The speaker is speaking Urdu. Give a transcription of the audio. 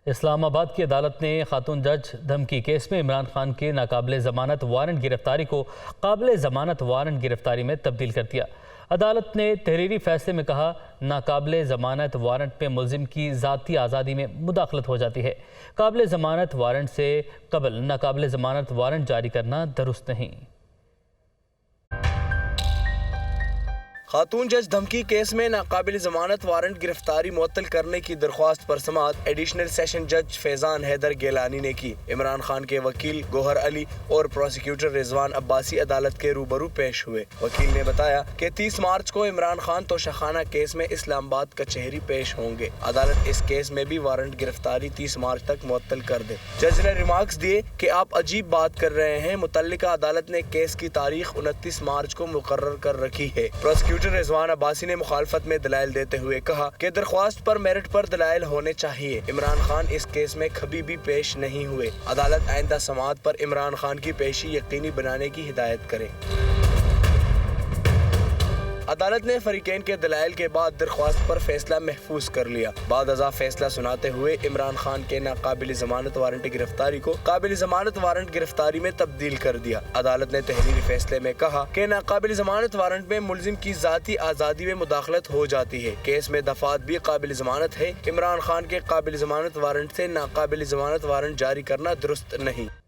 اسلام آباد کی عدالت نے خاتون جج دھمکی کیس میں عمران خان کے ناقابل ضمانت وارنٹ گرفتاری کو قابل ضمانت وارنٹ گرفتاری میں تبدیل کر دیا۔ عدالت نے تحریری فیصلے میں کہا، ناقابل ضمانت وارنٹ میں ملزم کی ذاتی آزادی میں مداخلت ہو جاتی ہے۔ قابل ضمانت وارنٹ سے قبل ناقابل ضمانت وارنٹ جاری کرنا درست نہیں۔ خاتون جج دھمکی کیس میں ناقابل ضمانت وارنٹ گرفتاری معطل کرنے کی درخواست پر سماعت ایڈیشنل سیشن جج فیضان حیدر گیلانی نے کی۔ عمران خان کے وکیل گوہر علی اور پروسیکیوٹر رضوان عباسی عدالت کے روبرو پیش ہوئے۔ وکیل نے بتایا کہ 30 مارچ کو عمران خان توشخانہ کیس میں اسلام آباد کچہری پیش ہوں گے۔ عدالت اس کیس میں بھی وارنٹ گرفتاری 30 مارچ تک معطل کر دے۔ جج نے ریمارکس دیے کہ آپ عجیب بات کر رہے ہیں، متعلقہ عدالت نے کیس کی تاریخ 29 مارچ کو مقرر کر رکھی ہے۔ پروسیکیوٹر رضوان عباسی نے مخالفت میں دلائل دیتے ہوئے کہا کہ درخواست پر میرٹ پر دلائل ہونے چاہیے۔ عمران خان اس کیس میں کبھی بھی پیش نہیں ہوئے۔ عدالت آئندہ سماعت پر عمران خان کی پیشی یقینی بنانے کی ہدایت کرے۔ عدالت نے فریقین کے دلائل کے بعد درخواست پر فیصلہ محفوظ کر لیا۔ بعد ازاں فیصلہ سناتے ہوئے عمران خان کے ناقابل ضمانت وارنٹ گرفتاری کو قابل ضمانت وارنٹ گرفتاری میں تبدیل کر دیا۔ عدالت نے تحریری فیصلے میں کہا کہ ناقابل ضمانت وارنٹ میں ملزم کی ذاتی آزادی میں مداخلت ہو جاتی ہے۔ کیس میں دفعات بھی قابل ضمانت ہے۔ عمران خان کے قابل ضمانت وارنٹ سے ناقابل ضمانت وارنٹ جاری کرنا درست نہیں۔